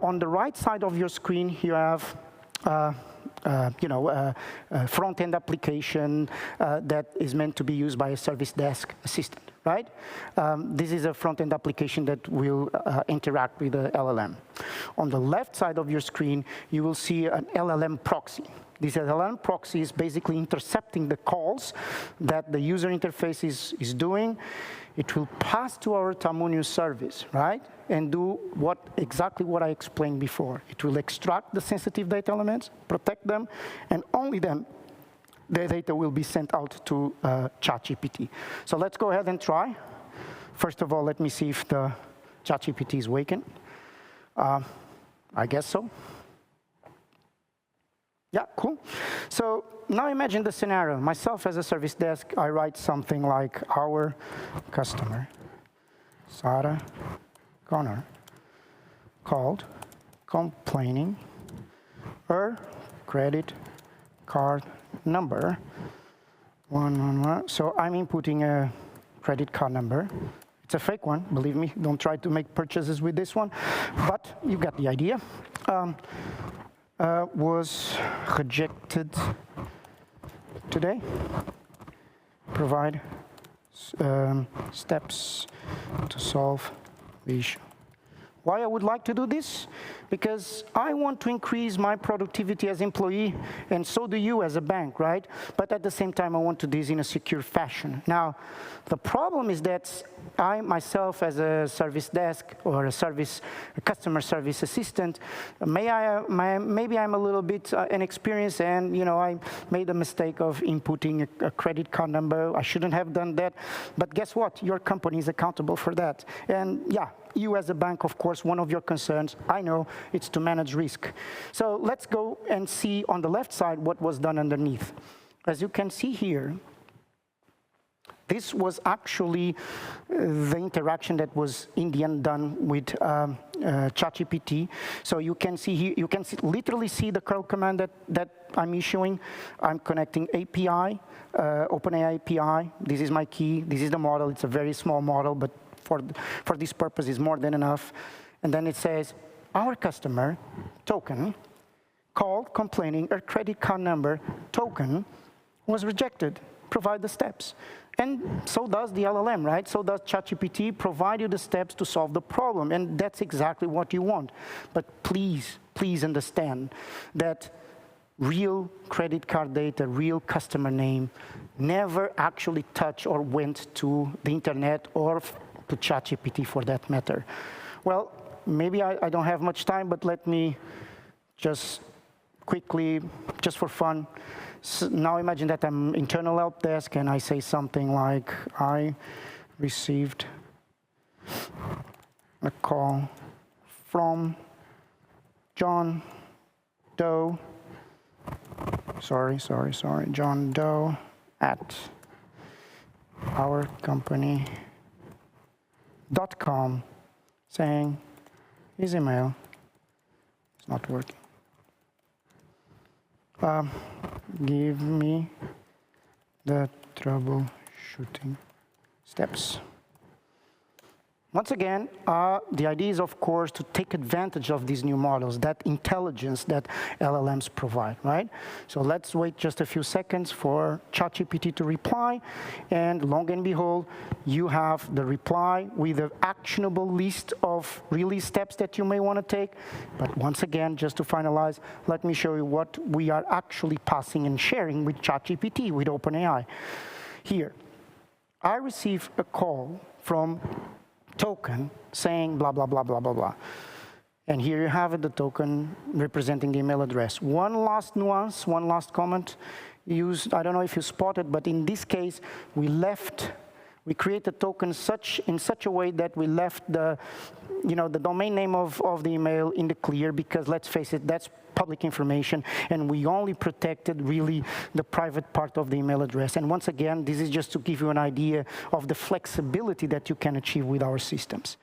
on the right side of your screen, you have a front-end application that is meant to be used by a service desk assistant, right? This is a front-end application that will interact with the LLM. On the left side of your screen, you will see an LLM proxy. This LLM proxy is basically intercepting the calls that the user interface is doing. It will pass to our TAMUNIO service, right? And do exactly what I explained before. It will extract the sensitive data elements, protect them, and only then the data will be sent out to ChatGPT. So let's go ahead and try. First of all, let me see if the ChatGPT is waking. I guess so. Yeah, cool. So now imagine the scenario. Myself as a service desk, I write something like, our customer, Sarah Connor, called complaining her credit card number, 111. So I'm inputting a credit card number. It's a fake one, believe me. Don't try to make purchases with this one, but you got the idea. Was rejected today. Provide steps to solve the issue. Why I would like to do this? Because I want to increase my productivity as employee, and so do you as a bank, right? But at the same time, I want to do this in a secure fashion. Now, the problem is that I myself, as a service desk or a customer service assistant, maybe I'm a little bit inexperienced, and I made a mistake of inputting a credit card number. I shouldn't have done that. But guess what? Your company is accountable for that. And yeah, you as a bank, of course, one of your concerns, I know, it's to manage risk. So let's go and see on the left side what was done underneath. As you can see here, this was actually the interaction that was in the end done with ChatGPT. So you can see here, literally see the curl command that I'm issuing. I'm connecting API, OpenAI API. This is my key. This is the model. It's a very small model, but for this purpose is more than enough. And then it says, our customer token called complaining her credit card number token was rejected. Provide the steps. And so does the LLM, right? So does ChatGPT provide you the steps to solve the problem. And that's exactly what you want. But please, please understand that real credit card data, real customer name, never actually touched or went to the internet or to ChatGPT for that matter. Well, maybe I don't have much time, but let me just quickly, just for fun, so now imagine that I'm internal help desk and I say something like, I received a call from John Doe, John Doe at our company.com saying his email is not working. Give me the troubleshooting steps. Once again, the idea is, of course, to take advantage of these new models, that intelligence that LLMs provide, right? So let's wait just a few seconds for ChatGPT to reply, and long and behold, you have the reply with an actionable list of release steps that you may want to take. But once again, just to finalize, let me show you what we are actually passing and sharing with ChatGPT, with OpenAI. Here, I receive a call from token saying blah, blah, blah, blah, blah, blah. And here you have it, the token representing the email address. One last nuance, one last comment used, I don't know if you spotted, but in this case, we create a token in such a way that we left the domain name of the email in the clear, because let's face it, that's public information, and we only protected really the private part of the email address. And once again, this is just to give you an idea of the flexibility that you can achieve with our systems.